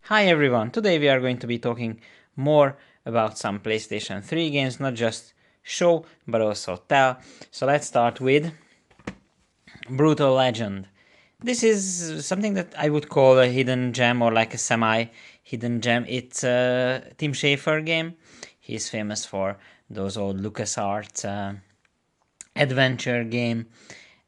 Hi everyone, today we are going to be talking more about some PlayStation 3 games, not just show but also tell. So let's start with Brutal Legend. This is something that I would call a hidden gem or like a semi-hidden gem. It's a Tim Schafer game. He's famous for those old LucasArts adventure game,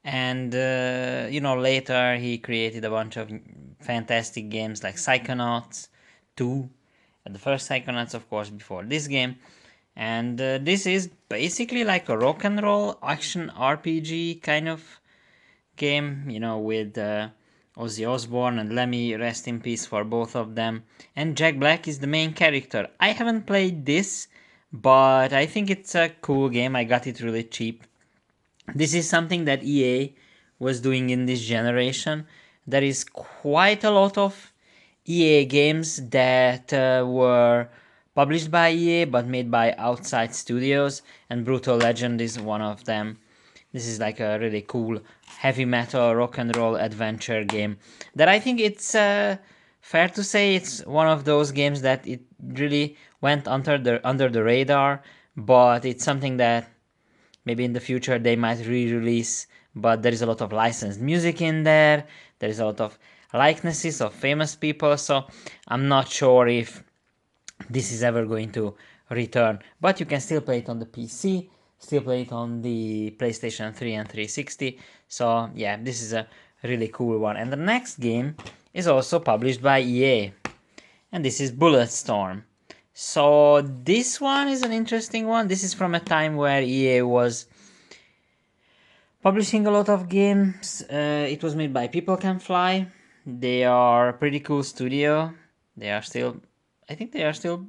and later he created a bunch of fantastic games like Psychonauts 2, and the first Psychonauts of course before this game. And this is basically like a rock and roll action RPG kind of game, with Ozzy Osbourne and Lemmy, rest in peace for both of them. And Jack Black is the main character. I haven't played this, but I think it's a cool game. I got it really cheap. This is something that EA was doing in this generation. There is quite a lot of EA games that were published by EA but made by outside studios, and Brutal Legend is one of them. This is like a really cool heavy metal rock and roll adventure game that I think it's fair to say it's one of those games that it really went under the radar, but it's something that maybe in the future they might re-release. But there is a lot of licensed music in there. There is a lot of likenesses of famous people, so I'm not sure if this is ever going to return. But you can still play it on the PC, still play it on the PlayStation 3 and 360. So yeah, this is a really cool one. And the next game is also published by EA, and this is Bulletstorm. So this one is an interesting one. This is from a time where EA was publishing a lot of games. It was made by People Can Fly. They are a pretty cool studio. I think they are still,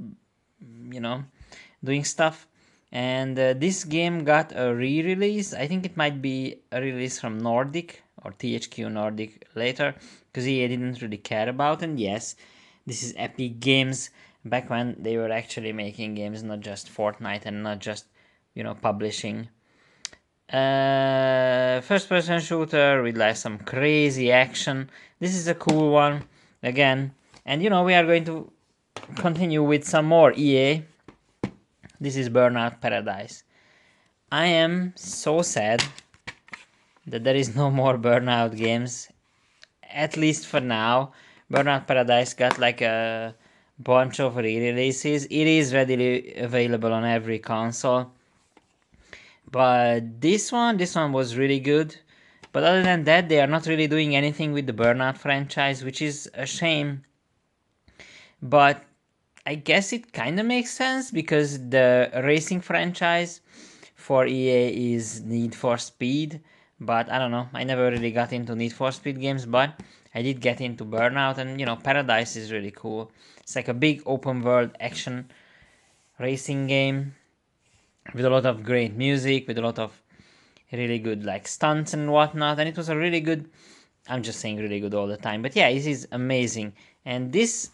doing stuff. And this game got a re-release. I think it might be a release from Nordic or THQ Nordic later, because EA didn't really care about. And yes, this is Epic Games back when they were actually making games, not just Fortnite and not just, publishing. First person shooter with like some crazy action. This is a cool one again. And we are going to continue with some more EA. This is Burnout Paradise. I am so sad that there is no more Burnout games, at least for now. Burnout Paradise got like a bunch of re-releases. It is readily available on every console. But this one was really good. But other than that, they are not really doing anything with the Burnout franchise, which is a shame. But I guess it kind of makes sense, because the racing franchise for EA is Need for Speed. But I don't know, I never really got into Need for Speed games, but I did get into Burnout, and Paradise is really cool. It's like a big open world action racing game with a lot of great music, with a lot of really good like stunts and whatnot, and it was a really good, I'm just saying really good all the time, but yeah, it is amazing. And this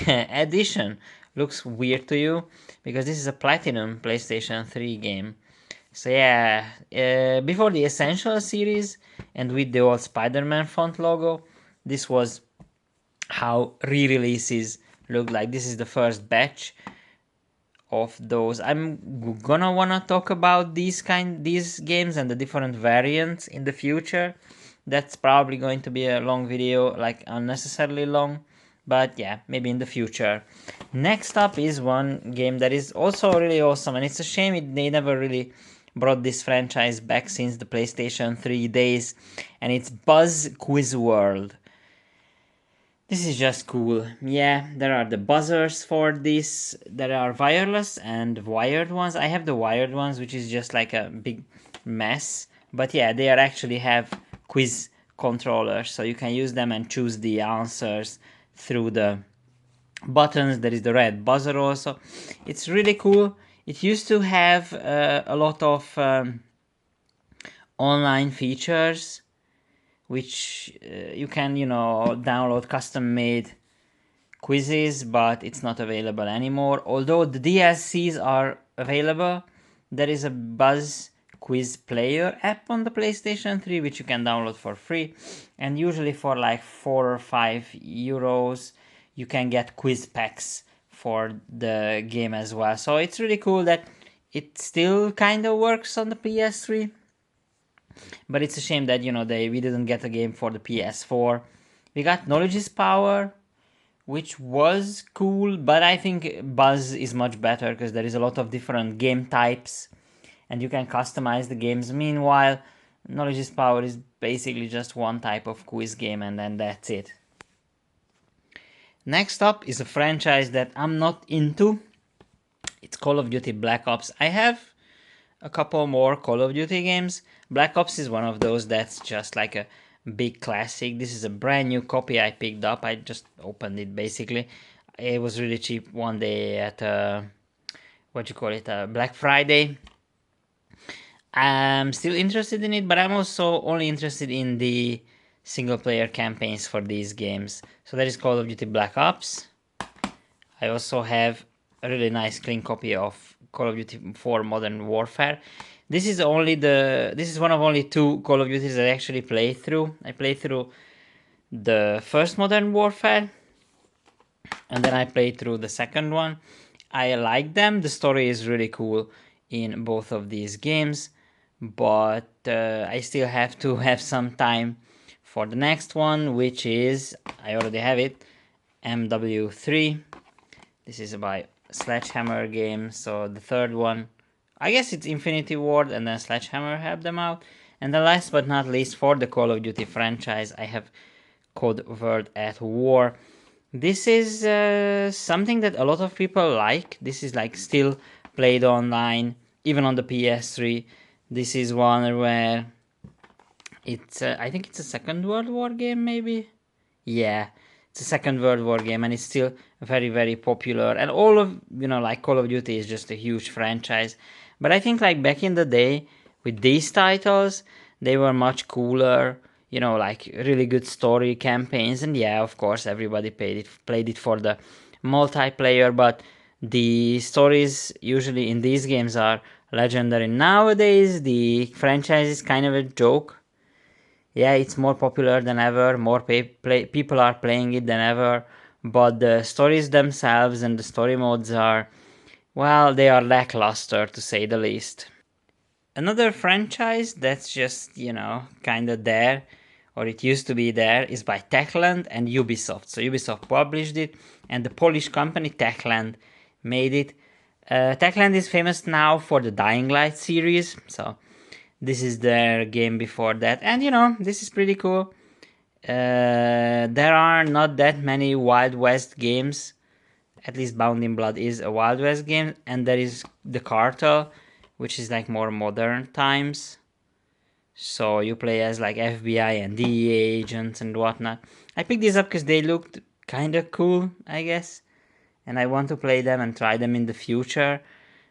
edition looks weird to you because this is a platinum PlayStation 3 game. So yeah, before the Essential series and with the old Spider-Man font logo, this was how re-releases look like. This is the first batch of those. I'm gonna wanna talk about these games and the different variants in the future. That's probably going to be a long video, like unnecessarily long, but yeah, maybe in the future. Next up is one game that is also really awesome, and it's a shame they never really brought this franchise back since the PlayStation 3 days, and it's Buzz Quiz World. This is just cool. Yeah, there are the buzzers for this. There are wireless and wired ones. I have the wired ones, which is just like a big mess. But yeah, they are actually have quiz controllers, so you can use them and choose the answers through the buttons. There is the red buzzer also. It's really cool. It used to have a lot of online features, which you can, download custom-made quizzes, but it's not available anymore. Although the DLCs are available, there is a Buzz Quiz Player app on the PlayStation 3, which you can download for free, and usually for like €4 or €5, you can get quiz packs for the game as well. So it's really cool that it still kind of works on the PS3. But it's a shame that, you know, we didn't get a game for the PS4. We got Knowledge is Power, which was cool, but I think Buzz is much better because there is a lot of different game types and you can customize the games. Meanwhile, Knowledge is Power is basically just one type of quiz game and then that's it. Next up is a franchise that I'm not into. It's Call of Duty Black Ops. I have a couple more Call of Duty games. Black Ops is one of those that's just like a big classic. This is a brand new copy I picked up. I just opened it basically. It was really cheap one day at Black Friday. I'm still interested in it, but I'm also only interested in the single player campaigns for these games. So that is Call of Duty Black Ops. I also have a really nice clean copy of Call of Duty 4 Modern Warfare. This is one of only two Call of Duties that I actually played through. I played through the first Modern Warfare and then I played through the second one. I like them. The story is really cool in both of these games, but I still have to have some time for the next one, which is, I already have it, MW3. This is by Sledgehammer Games. So the third one, I guess it's Infinity Ward and then Sledgehammer helped them out. And the last but not least for the Call of Duty franchise, I have Code World at War. This is something that a lot of people like. This is like still played online, even on the PS3. This is one where it's, I think it's a Second World War game maybe? Yeah, it's a Second World War game and it's still very, very popular. And all of, you know, like Call of Duty is just a huge franchise. But I think like back in the day with these titles, they were much cooler, you know, like really good story campaigns. And yeah, of course, everybody played it for the multiplayer, but the stories usually in these games are legendary. Nowadays, the franchise is kind of a joke. Yeah, it's more popular than ever, more people are playing it than ever, but the stories themselves and the story modes are, well, they are lackluster to say the least. Another franchise that's just, you know, kind of there, or it used to be there, is by Techland and Ubisoft. So Ubisoft published it, and the Polish company Techland made it. Techland is famous now for the Dying Light series, so this is their game before that. And, you know, this is pretty cool. There are not that many Wild West games. At least Bound in Blood is a Wild West game. And there is the Cartel, which is like more modern times. So you play as like FBI and DEA agents and whatnot. I picked these up because they looked kind of cool, I guess. And I want to play them and try them in the future.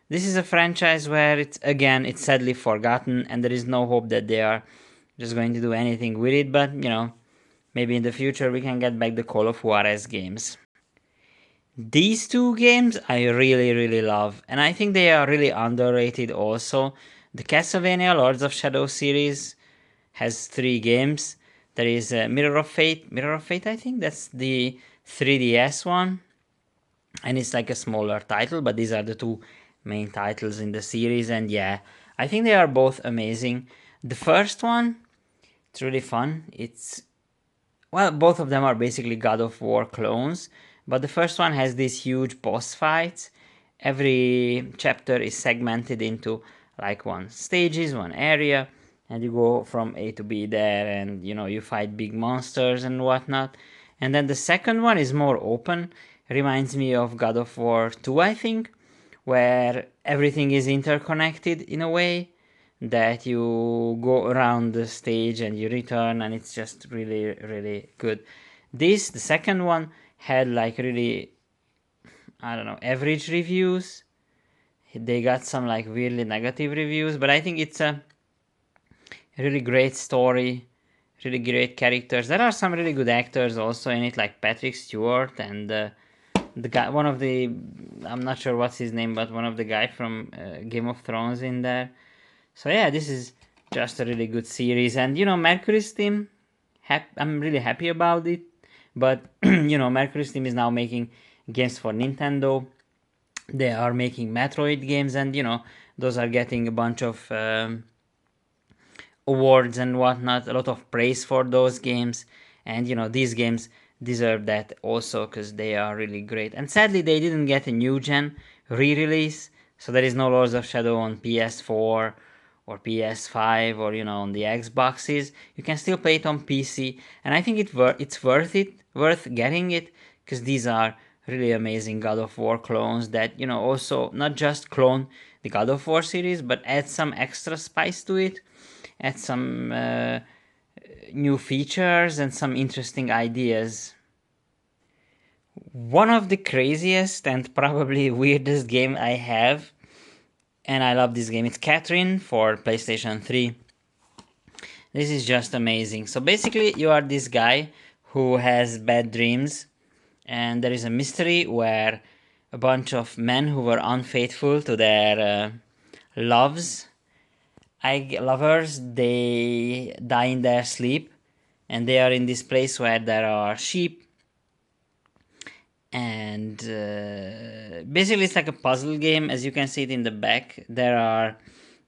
This is a franchise where it's sadly forgotten and there is no hope that they are just going to do anything with it, but you know, maybe in the future we can get back the Call of Juarez games. These two games I really, really love, and I think they are really underrated also. The Castlevania Lords of Shadow series has 3 games. There is Mirror of Fate, I think, that's the 3DS one, and it's like a smaller title, but these are the 2 main titles in the series, and yeah, I think they are both amazing. The first one, it's really fun. Both of them are basically God of War clones, but the first one has these huge boss fights. Every chapter is segmented into like one area, and you go from A to B there, and you know, you fight big monsters and whatnot. And then the second one is more open, reminds me of God of War 2, I think, where everything is interconnected in a way that you go around the stage and you return, and it's just really, really good. The second one, had like really, I don't know, average reviews. They got some like weirdly negative reviews, but I think it's a really great story, really great characters. There are some really good actors also in it, like Patrick Stewart and the guy, I'm not sure what's his name, but one of the guy from Game of Thrones in there. So yeah, this is just a really good series, and you know, Mercury's team, I'm really happy about it. But Mercury Steam is now making games for Nintendo. They are making Metroid games, and those are getting a bunch of awards and whatnot, a lot of praise for those games. And these games deserve that also, because they are really great. And sadly, they didn't get a new gen re-release, so there is no Lords of Shadow on PS4 or PS5 or on the Xboxes. You can still play it on PC, and I think it's worth getting it, because these are really amazing God of War clones that also not just clone the God of War series, but add some extra spice to it, add some new features and some interesting ideas. One of the craziest and probably weirdest game I have, and I love this game, it's Catherine for PlayStation 3. This is just amazing. So basically, you are this guy who has bad dreams, and there is a mystery where a bunch of men who were unfaithful to their lovers, they die in their sleep, and they are in this place where there are sheep, and basically it's like a puzzle game. As you can see it in the back,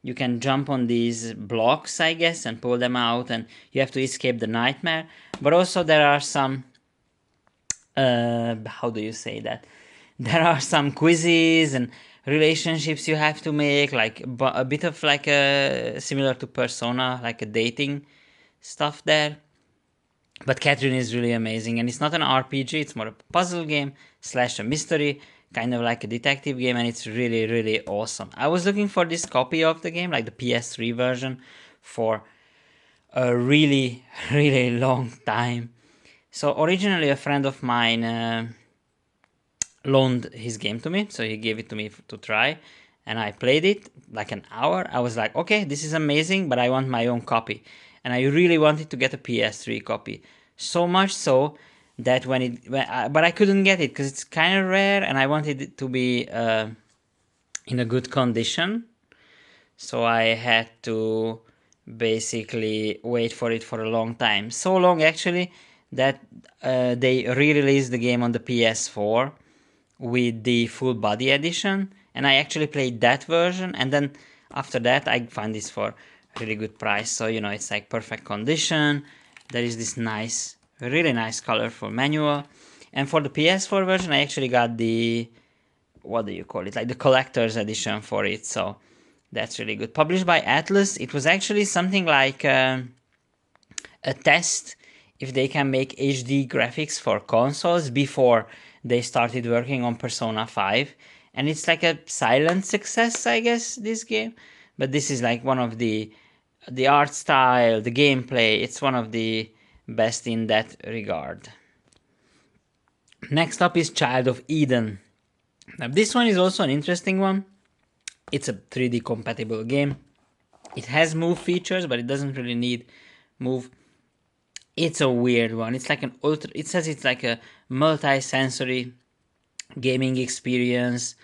you can jump on these blocks, I guess, and pull them out, and you have to escape the nightmare. But also there are some how do you say that? There are some quizzes and relationships you have to make, like a bit of like a similar to Persona, like a dating stuff there. But Catherine is really amazing, and it's not an RPG, it's more a puzzle game slash a mystery, kind of like a detective game, and it's really, really awesome. I was looking for this copy of the game, like the PS3 version, for a really, really long time. So originally a friend of mine loaned his game to me, so he gave it to me to try, and I played it like an hour. I was like, okay, this is amazing, but I want my own copy. And I really wanted to get a PS3 copy, so much so that but I couldn't get it because it's kind of rare, and I wanted it to be in a good condition. So I had to basically wait for it for a long time. So long actually that they re-released the game on the PS4 with the full body edition, and I actually played that version, and then after that I found this for a really good price. So it's like perfect condition. There is this nice, really nice colorful manual, and for the PS4 version I actually got the, what do you call it, like the collector's edition for it. So that's really good. Published by Atlas. It was actually something like a test if they can make HD graphics for consoles before they started working on Persona 5. And it's like a silent success, I guess, this game. But this is like one of the art style, the gameplay, it's one of the best in that regard. Next up is Child of Eden. Now this one is also an interesting one. It's a 3D compatible game. It has move features, but it doesn't really need move. It's a weird one. It's like it says it's like a multi-sensory gaming experience,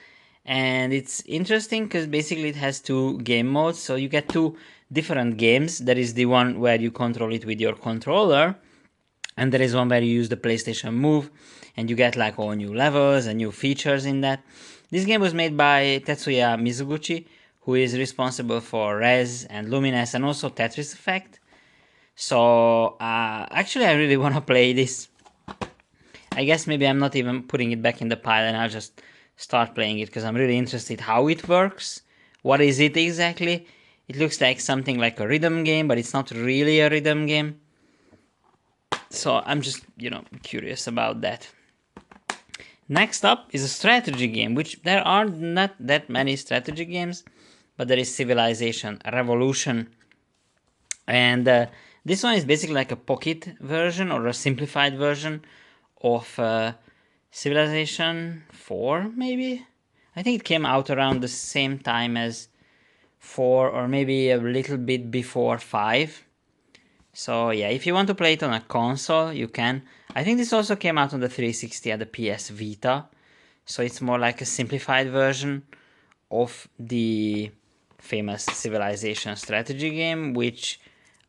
and it's interesting because basically it has two game modes. So you get two different games. There is the one where you control it with your controller, and there is one where you use the PlayStation Move, and you get like all new levels and new features in that. This game was made by Tetsuya Mizuguchi, who is responsible for Rez and Lumines and also Tetris Effect. So actually I really want to play this. I guess maybe I'm not even putting it back in the pile, and I'll just start playing it because I'm really interested how it works. What is it exactly? It looks like something like a rhythm game, but it's not really a rhythm game. So I'm just, curious about that. Next up is a strategy game, which there are not that many strategy games, but there is Civilization Revolution. And this one is basically like a pocket version or a simplified version of Civilization 4, maybe? I think it came out around the same time as 4, or maybe a little bit before 5. So yeah, if you want to play it on a console, you can. I think this also came out on the 360 and the PS Vita. So it's more like a simplified version of the famous Civilization strategy game, which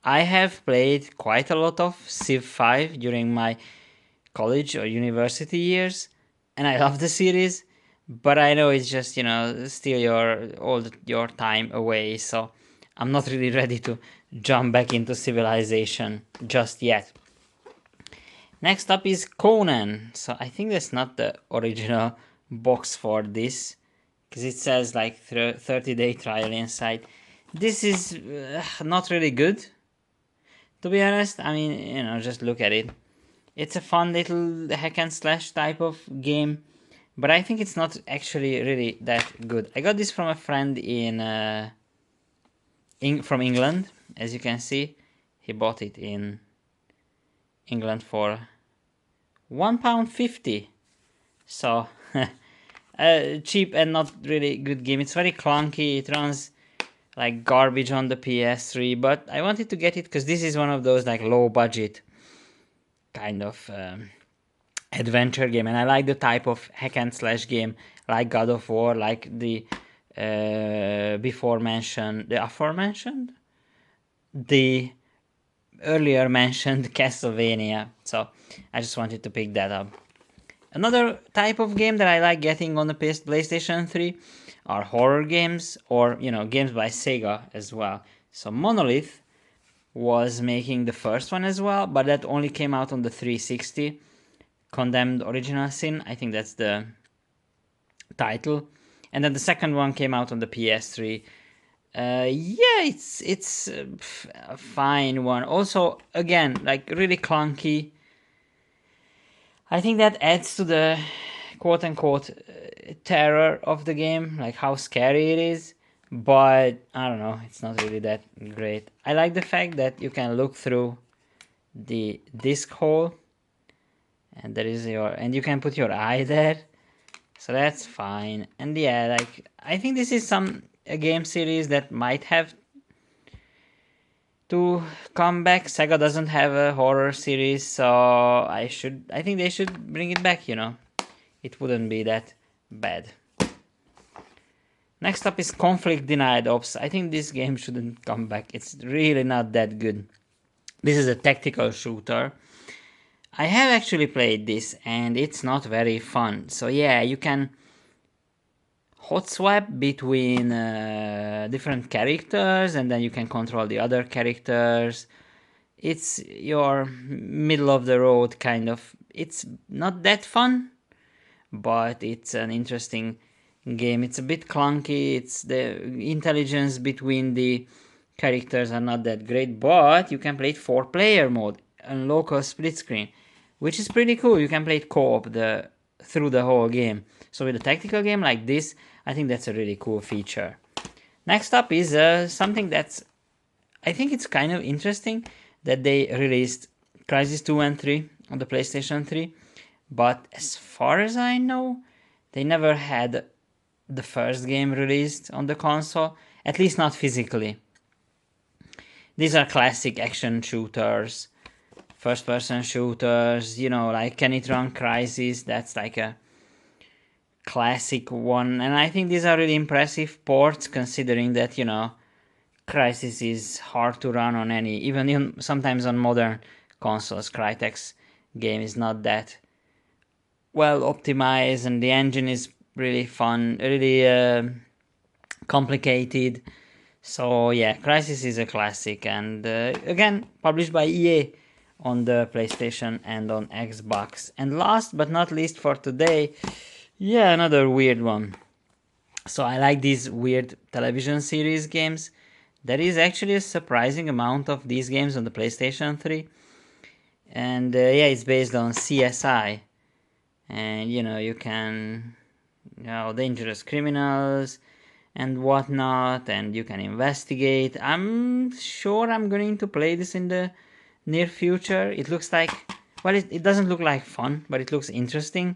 I have played quite a lot of Civ 5 during my college or university years, and I love the series, but I know it's just, steal all your time away, so I'm not really ready to jump back into Civilization just yet. Next up is Conan. So I think that's not the original box for this, because it says like 30-day trial inside. This is not really good, to be honest. I mean, just look at it. It's a fun little hack and slash type of game, but I think it's not actually really that good. I got this from a friend from England. As you can see, he bought it in England for £1.50. So cheap and not really good game. It's very clunky. It runs like garbage on the PS3, but I wanted to get it because this is one of those like low budget kind of adventure game, and I like the type of hack and slash game like God of War, like the earlier mentioned Castlevania. So I just wanted to pick that up. Another type of game that I like getting on the PlayStation 3 are horror games, or games by Sega as well. So Monolith was making the first one as well, but that only came out on the 360. Condemned Original Sin, I think that's the title. And then the second one came out on the PS3. Yeah, it's a fine one. Also, again, like really clunky. I think that adds to the quote-unquote terror of the game, like how scary it is. But I don't know, it's not really that great. I like the fact that you can look through the disc hole, and you can put your eye there, so that's fine. And yeah, like I think this is a game series that might have to come back. Sega doesn't have a horror series, so I think they should bring it back. It wouldn't be that bad. Next up is Conflict Denied Ops. I think this game shouldn't come back. It's really not that good. This is a tactical shooter. I have actually played this, and it's not very fun. So yeah, you can hot swap between different characters, and then you can control the other characters. It's your middle of the road kind of. It's not that fun, but it's an interesting game. It's a bit clunky. It's the intelligence between the characters are not that great, but you can play it 4-player mode and local split screen, which is pretty cool. You can play it co-op through the whole game. So with a tactical game like this, I think that's a really cool feature. Next up is something I think it's kind of interesting that they released Crysis 2 and 3 on the PlayStation 3, but as far as I know, they never had the first game released on the console, at least not physically. These are classic action shooters, first-person shooters, like Can It Run Crysis, that's like a classic one, and I think these are really impressive ports, considering that, Crysis is hard to run on even sometimes on modern consoles. Crytek's game is not that well optimized, and the engine is really fun, really complicated. So yeah, Crysis is a classic, and again, published by EA on the PlayStation and on Xbox. And last but not least for today, yeah, another weird one. So I like these weird television series games. There is actually a surprising amount of these games on the PlayStation 3. And yeah, it's based on CSI. And you can, dangerous criminals and whatnot, and you can investigate. I'm sure I'm going to play this in the near future. It looks like, well, it doesn't look like fun, but it looks interesting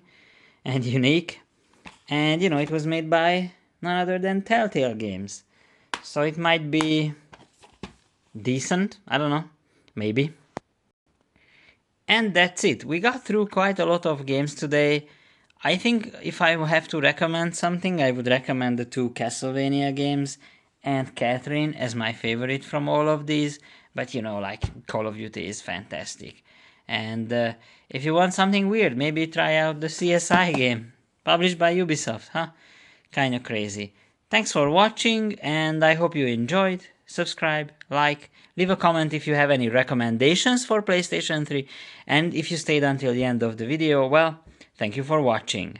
and unique. And it was made by none other than Telltale Games, so it might be decent. I don't know, maybe. And that's it. We got through quite a lot of games today. I think if I have to recommend something, I would recommend the 2 Castlevania games and Catherine as my favorite from all of these. But like Call of Duty is fantastic. And if you want something weird, maybe try out the CSI game, published by Ubisoft, huh? Kinda crazy. Thanks for watching, and I hope you enjoyed. Subscribe, like, leave a comment if you have any recommendations for PlayStation 3, and if you stayed until the end of the video, well, thank you for watching.